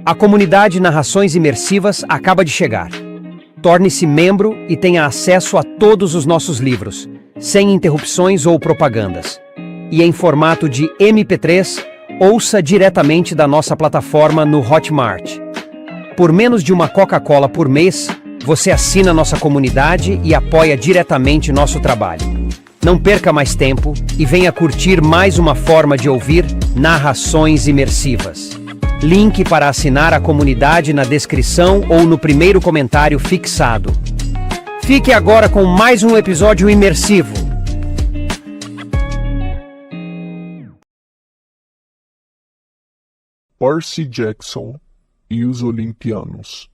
A comunidade Narrações Imersivas acaba de chegar. Torne-se membro e tenha acesso a todos os nossos livros, sem interrupções ou propagandas. E em formato de MP3, ouça diretamente da nossa plataforma no Hotmart. Por menos de uma Coca-Cola por mês, você assina nossa comunidade e apoia diretamente nosso trabalho. Não perca mais tempo e venha curtir mais uma forma de ouvir Narrações Imersivas. Link para assinar a comunidade na descrição ou no primeiro comentário fixado. Fique agora com mais um episódio imersivo. Percy Jackson e os Olimpianos.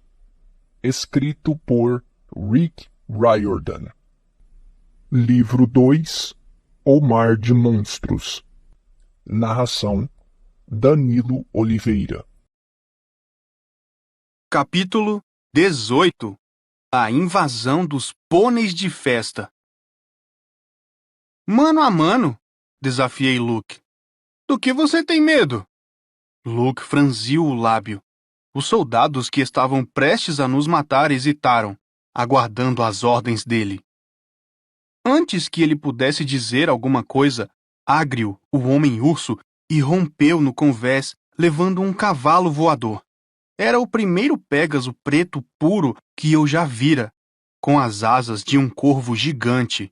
Escrito por Rick Riordan. Livro 2, O Mar de Monstros. Narração: Danilo Oliveira. Capítulo 18. A invasão dos pôneis de festa. Mano a mano, desafiei Luke. Do que você tem medo? Luke franziu o lábio. Os soldados que estavam prestes a nos matar hesitaram, aguardando as ordens dele. Antes que ele pudesse dizer alguma coisa, Ágreo, o homem-urso, irrompeu no convés, levando um cavalo voador. Era o primeiro Pégaso preto puro que eu já vira, com as asas de um corvo gigante.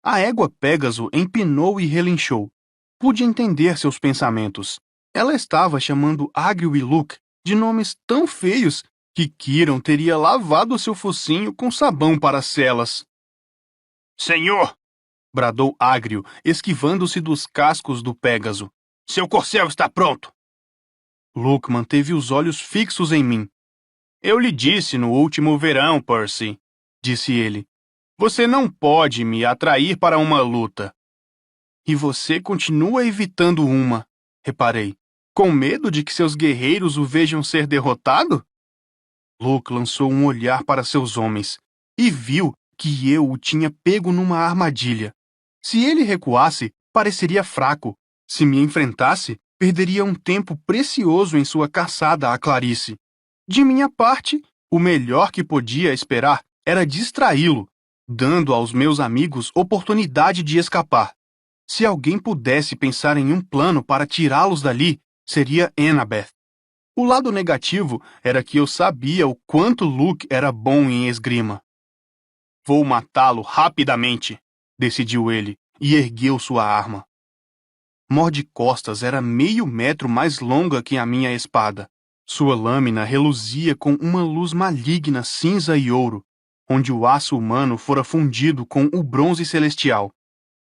A égua Pégaso empinou e relinchou. Pude entender seus pensamentos. Ela estava chamando Ágreo e Luke de nomes tão feios que Kiron teria lavado seu focinho com sabão para selas. Senhor! Bradou Ágreo, esquivando-se dos cascos do Pégaso. Seu corcel está pronto! Luke manteve os olhos fixos em mim. Eu lhe disse no último verão, Percy, disse ele. Você não pode me atrair para uma luta. E você continua evitando uma, reparei. Com medo de que seus guerreiros o vejam ser derrotado? Luke lançou um olhar para seus homens e viu que eu o tinha pego numa armadilha. Se ele recuasse, pareceria fraco. Se me enfrentasse, perderia um tempo precioso em sua caçada a Clarice. De minha parte, o melhor que podia esperar era distraí-lo, dando aos meus amigos oportunidade de escapar. Se alguém pudesse pensar em um plano para tirá-los dali, seria Annabeth. O lado negativo era que eu sabia o quanto Luke era bom em esgrima. Vou matá-lo rapidamente, decidiu ele, e ergueu sua arma. Mordicostas era meio metro mais longa que a minha espada. Sua lâmina reluzia com uma luz maligna cinza e ouro, onde o aço humano fora fundido com o bronze celestial.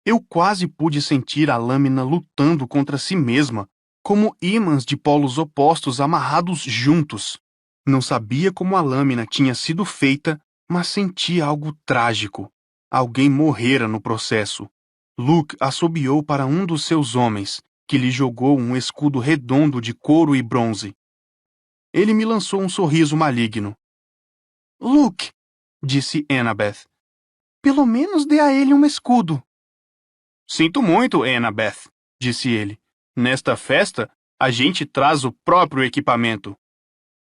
Eu quase pude sentir a lâmina lutando contra si mesma, como ímãs de polos opostos amarrados juntos. Não sabia como a lâmina tinha sido feita, mas senti algo trágico. Alguém morrera no processo. Luke assobiou para um dos seus homens, que lhe jogou um escudo redondo de couro e bronze. Ele me lançou um sorriso maligno. Luke, disse Annabeth, pelo menos dê a ele um escudo. Sinto muito, Annabeth, disse ele. Nesta festa, a gente traz o próprio equipamento.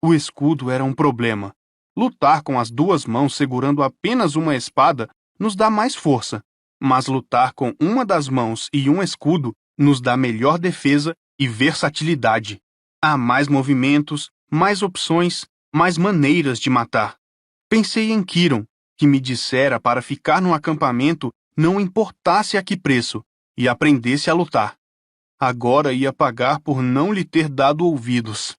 O escudo era um problema. Lutar com as duas mãos segurando apenas uma espada nos dá mais força, mas lutar com uma das mãos e um escudo nos dá melhor defesa e versatilidade. Há mais movimentos, mais opções, mais maneiras de matar. Pensei em Kiron, que me dissera para ficar no acampamento não importasse a que preço, e aprendesse a lutar. Agora ia pagar por não lhe ter dado ouvidos.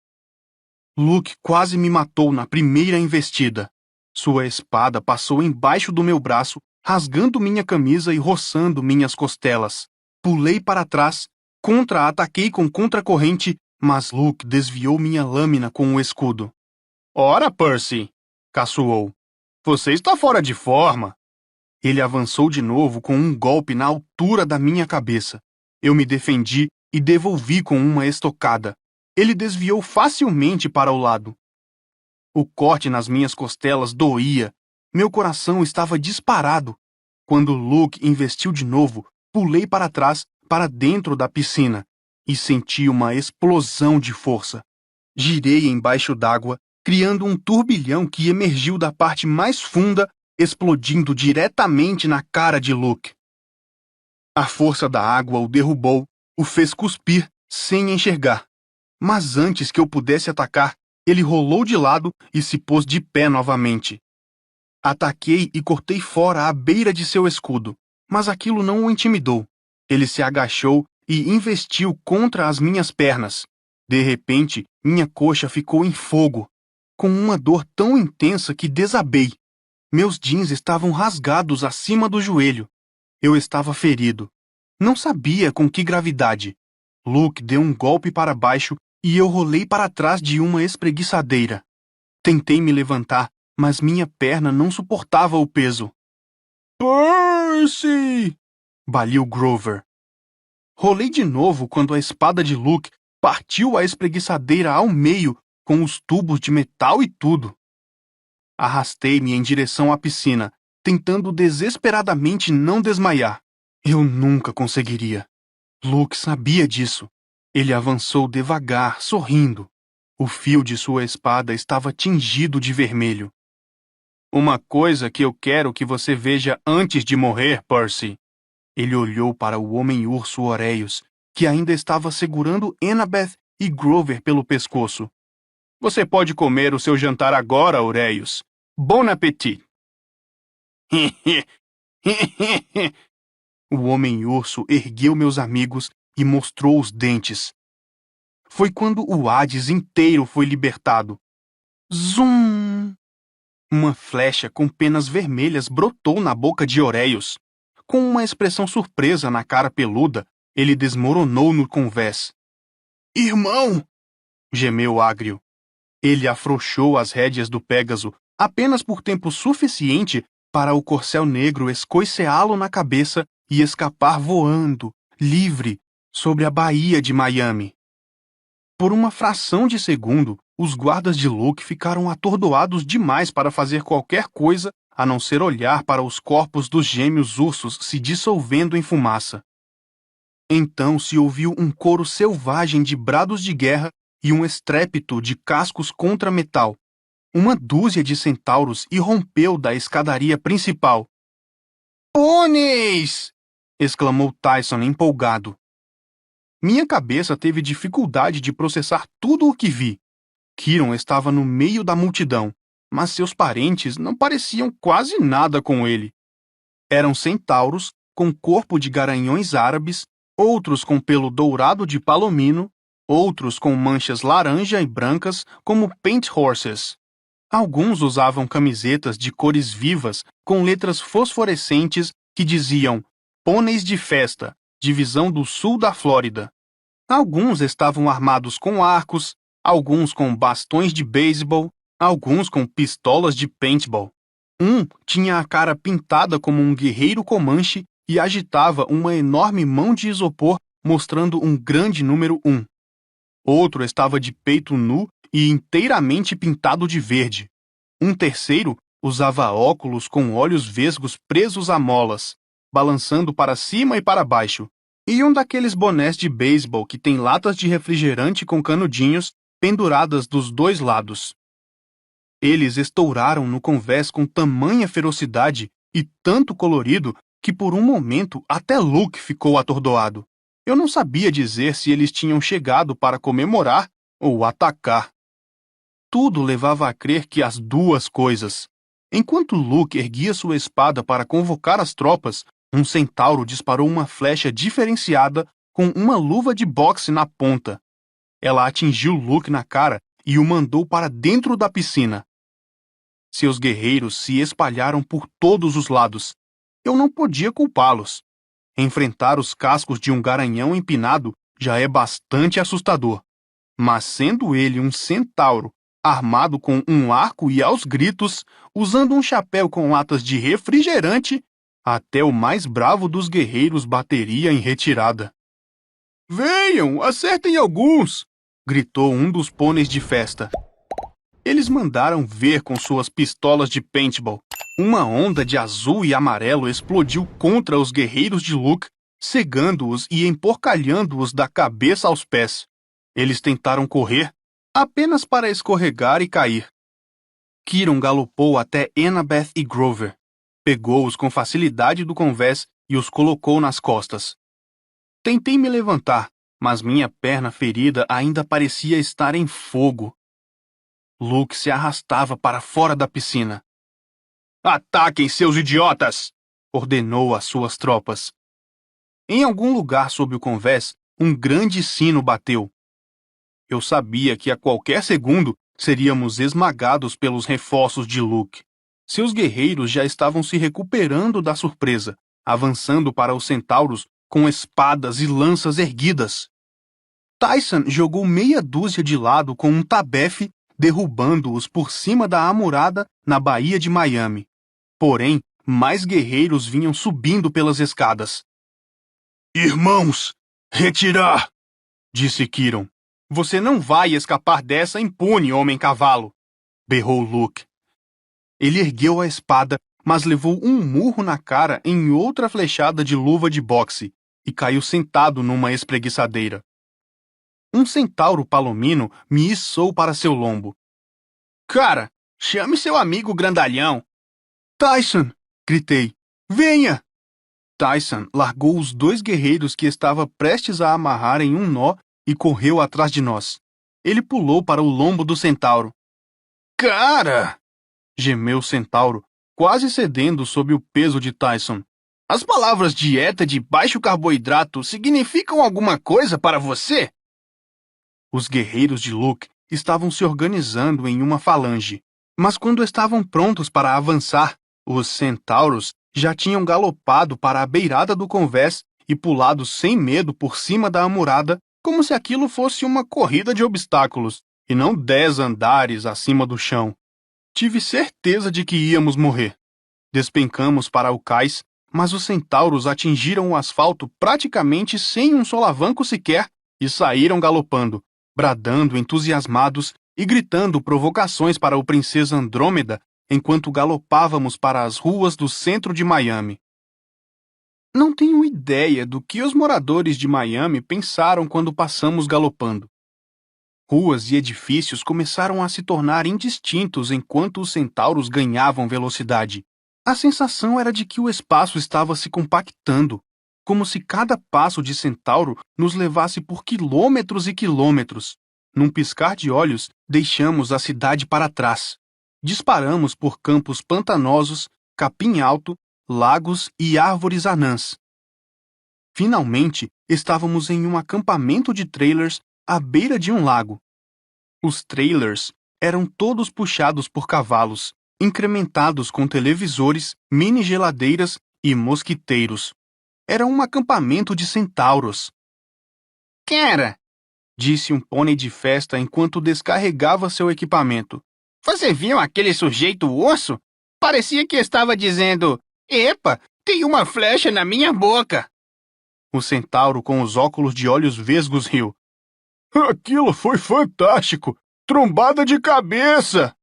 Luke quase me matou na primeira investida. Sua espada passou embaixo do meu braço, rasgando minha camisa e roçando minhas costelas. Pulei para trás, contra-ataquei com contracorrente, mas Luke desviou minha lâmina com o escudo. Ora, Percy, caçoou. Você está fora de forma. Ele avançou de novo com um golpe na altura da minha cabeça. Eu me defendi e devolvi com uma estocada. Ele desviou facilmente para o lado. O corte nas minhas costelas doía. Meu coração estava disparado. Quando Luke investiu de novo, pulei para trás, para dentro da piscina, e senti uma explosão de força. Girei embaixo d'água, criando um turbilhão que emergiu da parte mais funda, explodindo diretamente na cara de Luke. A força da água o derrubou, o fez cuspir sem enxergar. Mas antes que eu pudesse atacar, ele rolou de lado e se pôs de pé novamente. Ataquei e cortei fora a beira de seu escudo, mas aquilo não o intimidou. Ele se agachou e investiu contra as minhas pernas. De repente, minha coxa ficou em fogo, com uma dor tão intensa que desabei. Meus jeans estavam rasgados acima do joelho. Eu estava ferido. Não sabia com que gravidade. Luke deu um golpe para baixo e eu rolei para trás de uma espreguiçadeira. Tentei me levantar, mas minha perna não suportava o peso. Percy! Baliu Grover. Rolei de novo quando a espada de Luke partiu a espreguiçadeira ao meio, com os tubos de metal e tudo. Arrastei-me em direção à piscina, tentando desesperadamente não desmaiar. Eu nunca conseguiria. Luke sabia disso. Ele avançou devagar, sorrindo. O fio de sua espada estava tingido de vermelho. Uma coisa que eu quero que você veja antes de morrer, Percy. Ele olhou para o homem-urso Oreios, que ainda estava segurando Annabeth e Grover pelo pescoço. Você pode comer o seu jantar agora, Oreios. Bon appétit! O homem-urso ergueu meus amigos e mostrou os dentes. Foi quando o Hades inteiro foi libertado. Zum! Uma flecha com penas vermelhas brotou na boca de Oreios. Com uma expressão surpresa na cara peluda, ele desmoronou no convés. Irmão! Gemeu Ágrio. Ele afrouxou as rédeas do Pégaso apenas por tempo suficiente para o corcel negro escoiceá-lo na cabeça e escapar voando, livre, sobre a baía de Miami. Por uma fração de segundo, os guardas de Luke ficaram atordoados demais para fazer qualquer coisa a não ser olhar para os corpos dos gêmeos ursos se dissolvendo em fumaça. Então se ouviu um coro selvagem de brados de guerra e um estrépito de cascos contra metal. Uma dúzia de centauros irrompeu da escadaria principal. Pôneis! Exclamou Tyson empolgado. Minha cabeça teve dificuldade de processar tudo o que vi. Kiron estava no meio da multidão, mas seus parentes não pareciam quase nada com ele. Eram centauros com corpo de garanhões árabes, outros com pelo dourado de palomino, outros com manchas laranja e brancas como paint horses. Alguns usavam camisetas de cores vivas com letras fosforescentes que diziam Pôneis de Festa, Divisão do Sul da Flórida. Alguns estavam armados com arcos, alguns com bastões de beisebol, alguns com pistolas de paintball. Um tinha a cara pintada como um guerreiro comanche e agitava uma enorme mão de isopor mostrando um grande número 1. Outro estava de peito nu e inteiramente pintado de verde. Um terceiro usava óculos com olhos vesgos presos a molas, balançando para cima e para baixo, e um daqueles bonés de beisebol que tem latas de refrigerante com canudinhos penduradas dos dois lados. Eles estouraram no convés com tamanha ferocidade e tanto colorido que por um momento até Luke ficou atordoado. Eu não sabia dizer se eles tinham chegado para comemorar ou atacar. Tudo levava a crer que as duas coisas. Enquanto Luke erguia sua espada para convocar as tropas, um centauro disparou uma flecha diferenciada com uma luva de boxe na ponta. Ela atingiu Luke na cara e o mandou para dentro da piscina. Seus guerreiros se espalharam por todos os lados. Eu não podia culpá-los. Enfrentar os cascos de um garanhão empinado já é bastante assustador. Mas sendo ele um centauro, armado com um arco e aos gritos, usando um chapéu com latas de refrigerante, até o mais bravo dos guerreiros bateria em retirada. Venham, acertem alguns! Gritou um dos pôneis de festa. Eles mandaram ver com suas pistolas de paintball. Uma onda de azul e amarelo explodiu contra os guerreiros de Luke, cegando-os e emporcalhando-os da cabeça aos pés. Eles tentaram correr, apenas para escorregar e cair. Kiron galopou até Annabeth e Grover, pegou-os com facilidade do convés e os colocou nas costas. Tentei me levantar, mas minha perna ferida ainda parecia estar em fogo. Luke se arrastava para fora da piscina. "Ataquem, seus idiotas!" ordenou às suas tropas. Em algum lugar sob o convés, um grande sino bateu. Eu sabia que a qualquer segundo seríamos esmagados pelos reforços de Luke. Seus guerreiros já estavam se recuperando da surpresa, avançando para os centauros com espadas e lanças erguidas. Tyson jogou meia dúzia de lado com um tabefe, derrubando-os por cima da amurada na Baía de Miami. Porém, mais guerreiros vinham subindo pelas escadas. "Irmãos, retirar!" disse Kiron. "Você não vai escapar dessa impune, homem-cavalo!" berrou Luke. Ele ergueu a espada, mas levou um murro na cara em outra flechada de luva de boxe e caiu sentado numa espreguiçadeira. Um centauro palomino me içou para seu lombo. "Cara, chame seu amigo grandalhão!" "Tyson!" gritei. "Venha!" Tyson largou os 2 guerreiros que estava prestes a amarrar em um nó e correu atrás de nós. Ele pulou para o lombo do centauro. "Cara!" gemeu o centauro, quase cedendo sob o peso de Tyson. "As palavras dieta de baixo carboidrato significam alguma coisa para você?" Os guerreiros de Luke estavam se organizando em uma falange, mas quando estavam prontos para avançar, os centauros já tinham galopado para a beirada do convés e pulado sem medo por cima da amurada, como se aquilo fosse uma corrida de obstáculos, e não 10 andares acima do chão. Tive certeza de que íamos morrer. Despencamos para o cais, mas os centauros atingiram o asfalto praticamente sem um solavanco sequer e saíram galopando, bradando entusiasmados e gritando provocações para o Princesa Andrômeda enquanto galopávamos para as ruas do centro de Miami. Não tenho ideia do que os moradores de Miami pensaram quando passamos galopando. Ruas e edifícios começaram a se tornar indistintos enquanto os centauros ganhavam velocidade. A sensação era de que o espaço estava se compactando, como se cada passo de centauro nos levasse por quilômetros e quilômetros. Num piscar de olhos, deixamos a cidade para trás. Disparamos por campos pantanosos, capim alto, lagos e árvores anãs. Finalmente, estávamos em um acampamento de trailers à beira de um lago. Os trailers eram todos puxados por cavalos, incrementados com televisores, mini-geladeiras e mosquiteiros. Era um acampamento de centauros. "Cara", disse um pônei de festa enquanto descarregava seu equipamento. "Você viu aquele sujeito osso? Parecia que estava dizendo: 'Epa, tem uma flecha na minha boca!'" O centauro com os óculos de olhos vesgos riu. "Aquilo foi fantástico! Trombada de cabeça!"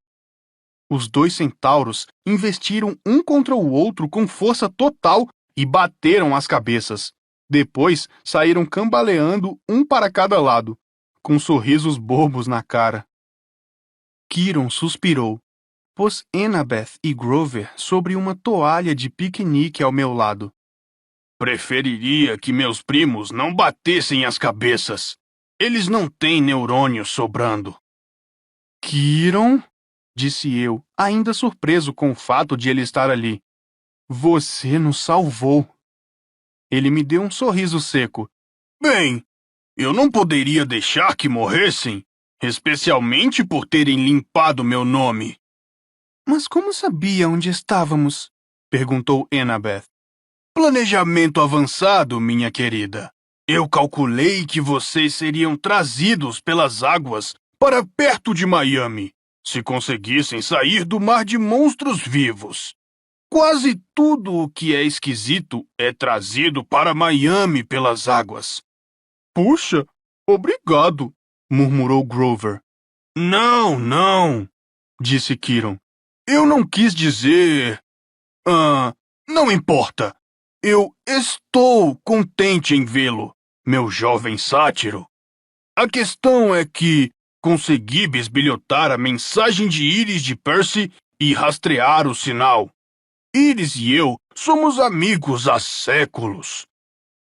Os 2 centauros investiram um contra o outro com força total e bateram as cabeças. Depois saíram cambaleando um para cada lado, com sorrisos bobos na cara. Kiron suspirou. Pôs Annabeth e Grover sobre uma toalha de piquenique ao meu lado. "Preferiria que meus primos não batessem as cabeças. Eles não têm neurônios sobrando." "Kiron?" disse eu, ainda surpreso com o fato de ele estar ali. "Você nos salvou." Ele me deu um sorriso seco. "Bem, eu não poderia deixar que morressem, especialmente por terem limpado meu nome." "Mas como sabia onde estávamos?" perguntou Annabeth. "Planejamento avançado, minha querida. Eu calculei que vocês seriam trazidos pelas águas para perto de Miami, se conseguissem sair do mar de monstros vivos. Quase tudo o que é esquisito é trazido para Miami pelas águas." "Puxa, obrigado", murmurou Grover. Não, disse Kiron. "Eu não quis dizer... não importa. Eu estou contente em vê-lo, meu jovem sátiro. A questão é que Consegui bisbilhotar a mensagem de Iris de Percy e rastrear o sinal. Iris e eu somos amigos há séculos.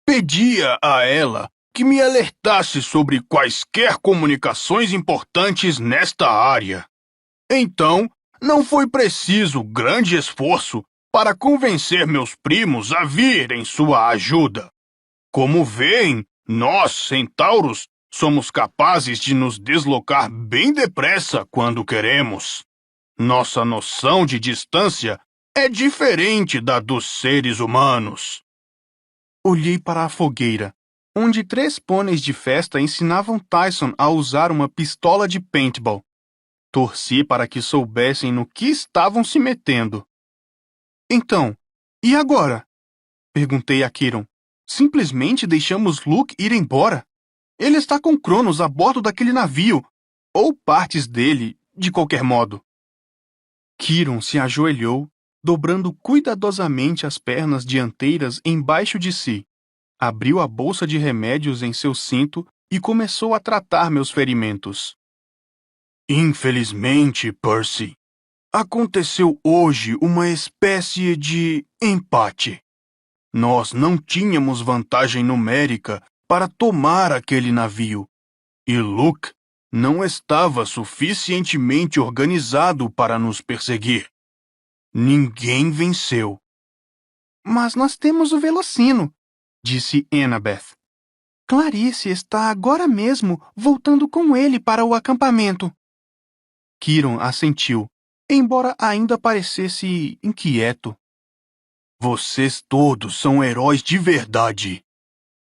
Pedia a ela que me alertasse sobre quaisquer comunicações importantes nesta área. Então, não foi preciso grande esforço para convencer meus primos a vir em sua ajuda. Como veem, nós, centauros, somos capazes de nos deslocar bem depressa quando queremos. Nossa noção de distância é diferente da dos seres humanos. Olhei para a fogueira, onde 3 pôneis de festa ensinavam Tyson a usar uma pistola de paintball. Torci para que soubessem no que estavam se metendo. Então, e agora? Perguntei a Kiron. Simplesmente deixamos Luke ir embora? Ele está com Cronos a bordo daquele navio, ou partes dele, de qualquer modo. Kiron se ajoelhou, dobrando cuidadosamente as pernas dianteiras embaixo de si. Abriu a bolsa de remédios em seu cinto e começou a tratar meus ferimentos. Infelizmente, Percy, aconteceu hoje uma espécie de empate. Nós não tínhamos vantagem numérica para tomar aquele navio, e Luke não estava suficientemente organizado para nos perseguir. Ninguém venceu. Mas nós temos o Velocino, disse Annabeth. Clarice está agora mesmo voltando com ele para o acampamento. Kiron assentiu, embora ainda parecesse inquieto. Vocês todos são heróis de verdade.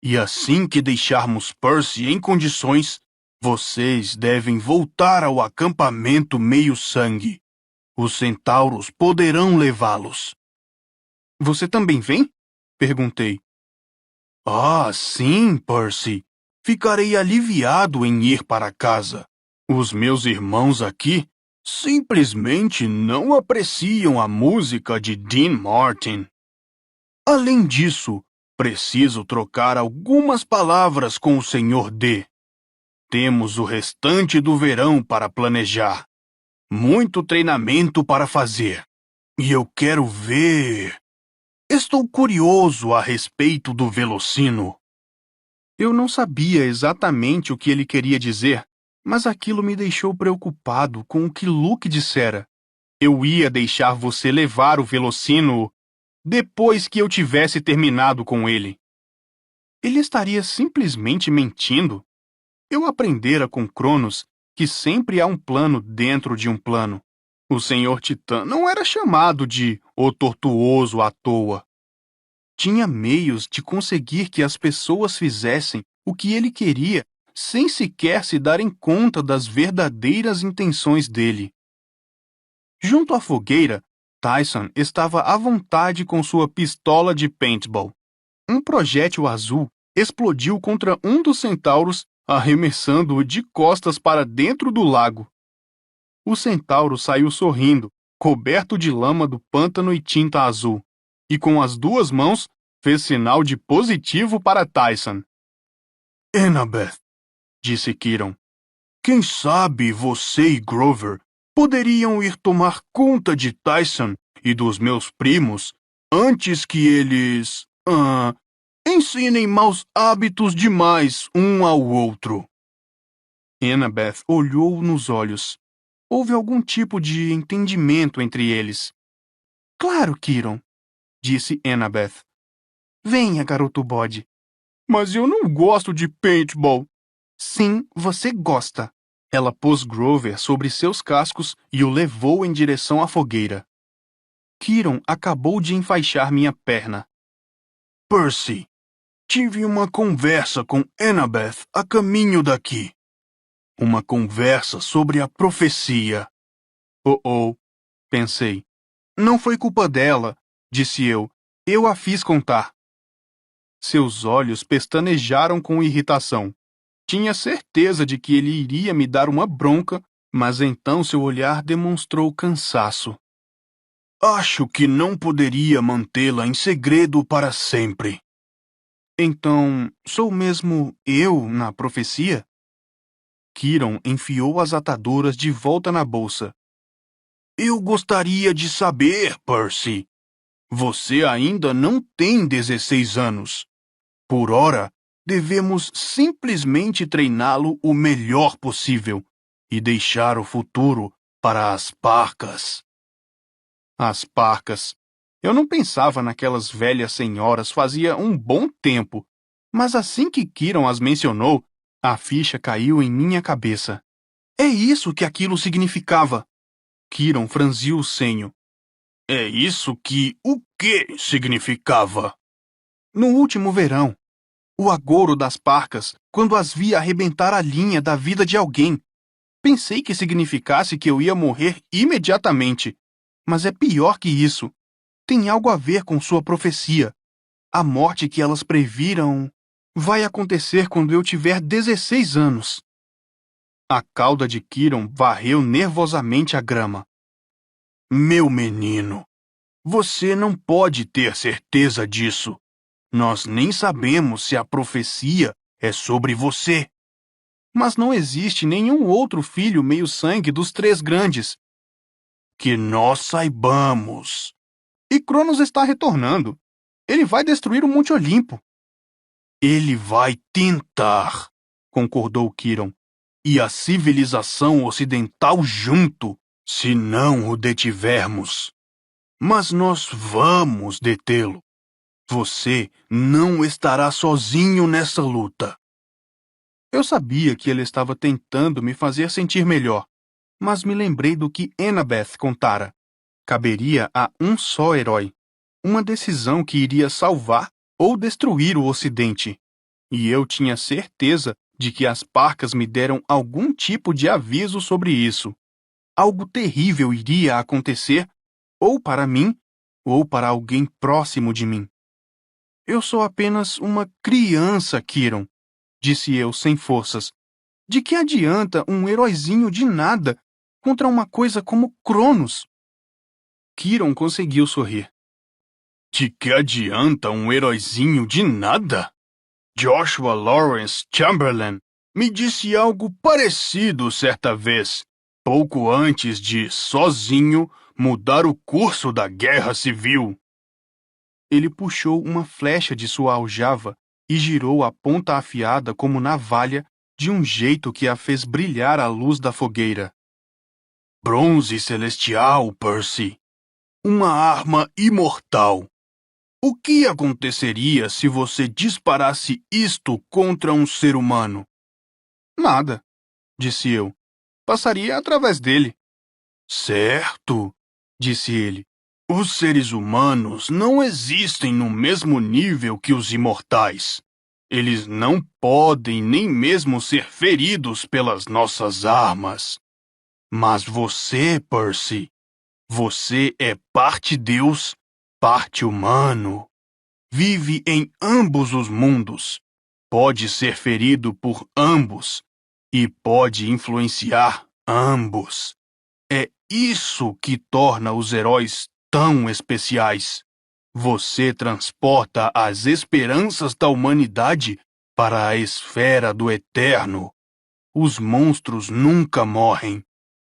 E assim que deixarmos Percy em condições, vocês devem voltar ao acampamento meio-sangue. Os centauros poderão levá-los. Você também vem? Perguntei. Ah, sim, Percy. Ficarei aliviado em ir para casa. Os meus irmãos aqui simplesmente não apreciam a música de Dean Martin. Além disso, preciso trocar algumas palavras com o Sr. D. Temos o restante do verão para planejar. Muito treinamento para fazer. E eu quero ver... Estou curioso a respeito do Velocino. Eu não sabia exatamente o que ele queria dizer, mas aquilo me deixou preocupado com o que Luke dissera. Eu ia deixar você levar o Velocino depois que eu tivesse terminado com ele. Ele estaria simplesmente mentindo? Eu aprendera com Cronos que sempre há um plano dentro de um plano. O Senhor Titã não era chamado de o Tortuoso à toa. Tinha meios de conseguir que as pessoas fizessem o que ele queria sem sequer se darem conta das verdadeiras intenções dele. Junto à fogueira, Tyson estava à vontade com sua pistola de paintball. Um projétil azul explodiu contra um dos centauros, arremessando-o de costas para dentro do lago. O centauro saiu sorrindo, coberto de lama do pântano e tinta azul, e com as 2 mãos fez sinal de positivo para Tyson. Annabeth, disse Kiron, quem sabe você e Grover poderiam ir tomar conta de Tyson e dos meus primos antes que eles... ensinem maus hábitos demais um ao outro. Annabeth olhou nos olhos. Houve algum tipo de entendimento entre eles. Claro, Kiron, disse Annabeth. Venha, garoto bode. Mas eu não gosto de paintball. Sim, você gosta. Ela pôs Grover sobre seus cascos e o levou em direção à fogueira. Kiron acabou de enfaixar minha perna. Percy, tive uma conversa com Annabeth a caminho daqui. Uma conversa sobre a profecia. Oh, pensei. Não foi culpa dela, disse eu. Eu a fiz contar. Seus olhos pestanejaram com irritação. Tinha certeza de que ele iria me dar uma bronca, mas então seu olhar demonstrou cansaço. Acho que não poderia mantê-la em segredo para sempre. Então, sou mesmo eu na profecia? Kiron enfiou as ataduras de volta na bolsa. Eu gostaria de saber, Percy. Você ainda não tem 16 anos. Por ora, devemos simplesmente treiná-lo o melhor possível e deixar o futuro para as parcas. As parcas. Eu não pensava naquelas velhas senhoras fazia um bom tempo, mas assim que Kiron as mencionou, a ficha caiu em minha cabeça. É isso que aquilo significava. Kiron franziu o senho. É isso que o que significava? No último verão, o agouro das parcas, quando as vi arrebentar a linha da vida de alguém. Pensei que significasse que eu ia morrer imediatamente, mas é pior que isso. Tem algo a ver com sua profecia. A morte que elas previram vai acontecer quando eu tiver 16 anos. A cauda de Kiron varreu nervosamente a grama. Meu menino, você não pode ter certeza disso. Nós nem sabemos se a profecia é sobre você. Mas não existe nenhum outro filho meio-sangue dos três grandes. Que nós saibamos. E Cronos está retornando. Ele vai destruir o Monte Olimpo. Ele vai tentar, concordou Kiron. E a civilização ocidental junto, se não o detivermos. Mas nós vamos detê-lo. Você não estará sozinho nessa luta. Eu sabia que ele estava tentando me fazer sentir melhor, mas me lembrei do que Annabeth contara. Caberia a um só herói, uma decisão que iria salvar ou destruir o Ocidente. E eu tinha certeza de que as parcas me deram algum tipo de aviso sobre isso. Algo terrível iria acontecer, ou para mim, ou para alguém próximo de mim. Eu sou apenas uma criança, Kiron, disse eu sem forças. De que adianta um heróizinho de nada contra uma coisa como Cronos? Kiron conseguiu sorrir. De que adianta um heróizinho de nada? Joshua Lawrence Chamberlain me disse algo parecido certa vez, pouco antes de, sozinho, mudar o curso da guerra civil. Ele puxou uma flecha de sua aljava e girou a ponta afiada como navalha de um jeito que a fez brilhar à luz da fogueira. Bronze celestial, Percy. Uma arma imortal. O que aconteceria se você disparasse isto contra um ser humano? Nada, disse eu. Passaria através dele. Certo, disse ele. Os seres humanos não existem no mesmo nível que os imortais. Eles não podem nem mesmo ser feridos pelas nossas armas. Mas você, Percy, você é parte Deus, parte humano. Vive em ambos os mundos. Pode ser ferido por ambos e pode influenciar ambos. É isso que torna os heróis tão especiais. Você transporta as esperanças da humanidade para a esfera do eterno. Os monstros nunca morrem.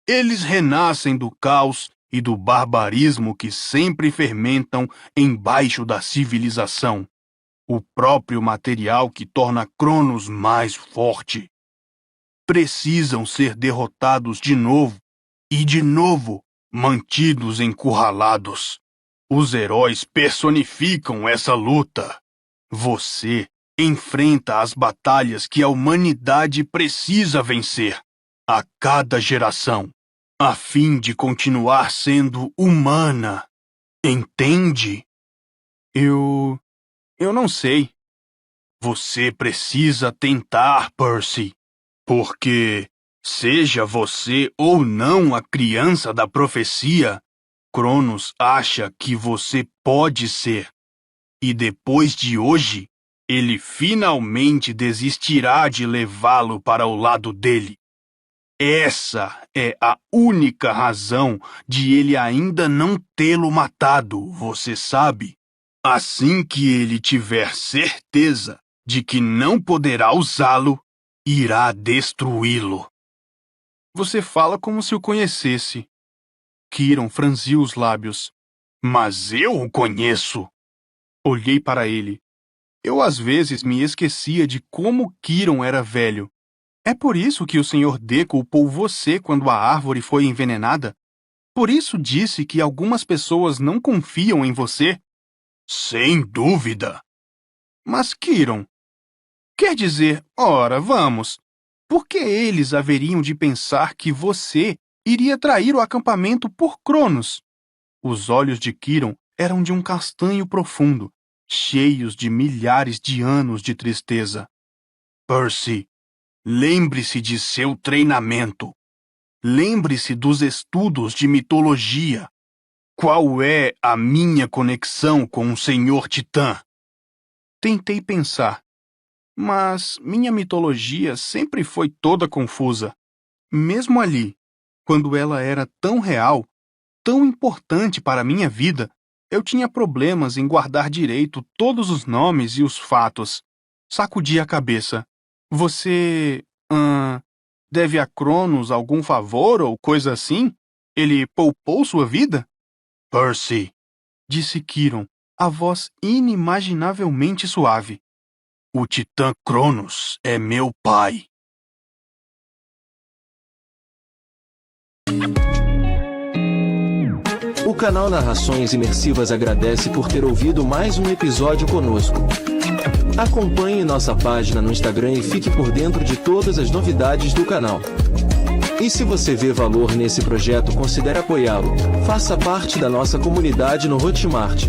Eles renascem do caos e do barbarismo que sempre fermentam embaixo da civilização. O próprio material que torna Cronos mais forte. Precisam ser derrotados de novo e de novo mantidos encurralados. Os heróis personificam essa luta. Você enfrenta as batalhas que a humanidade precisa vencer a cada geração, a fim de continuar sendo humana. Entende? Eu não sei. Você precisa tentar, Percy, porque, seja você ou não a criança da profecia, Cronos acha que você pode ser. E depois de hoje, ele finalmente desistirá de levá-lo para o lado dele. Essa é a única razão de ele ainda não tê-lo matado, você sabe? Assim que ele tiver certeza de que não poderá usá-lo, irá destruí-lo. Você fala como se o conhecesse. Kiron franziu os lábios. Mas eu o conheço. Olhei para ele. Eu às vezes me esquecia de como Kiron era velho. É por isso que o Sr. D culpou você quando a árvore foi envenenada? Por isso disse que algumas pessoas não confiam em você? Sem dúvida. Mas Kiron, quer dizer, ora, vamos. Por que eles haveriam de pensar que você iria trair o acampamento por Cronos? Os olhos de Kiron eram de um castanho profundo, cheios de milhares de anos de tristeza. Percy, lembre-se de seu treinamento. Lembre-se dos estudos de mitologia. Qual é a minha conexão com o Senhor Titã? Tentei pensar, mas minha mitologia sempre foi toda confusa. Mesmo ali, quando ela era tão real, tão importante para a minha vida, eu tinha problemas em guardar direito todos os nomes e os fatos. Sacudi a cabeça. Você... deve a Cronos algum favor ou coisa assim? Ele poupou sua vida? Percy, disse Kiron, a voz inimaginavelmente suave. O Titã Cronos é meu pai. O canal Narrações Imersivas agradece por ter ouvido mais um episódio conosco. Acompanhe nossa página no Instagram e fique por dentro de todas as novidades do canal. E se você vê valor nesse projeto, considere apoiá-lo. Faça parte da nossa comunidade no Hotmart.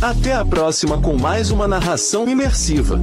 Até a próxima com mais uma narração imersiva.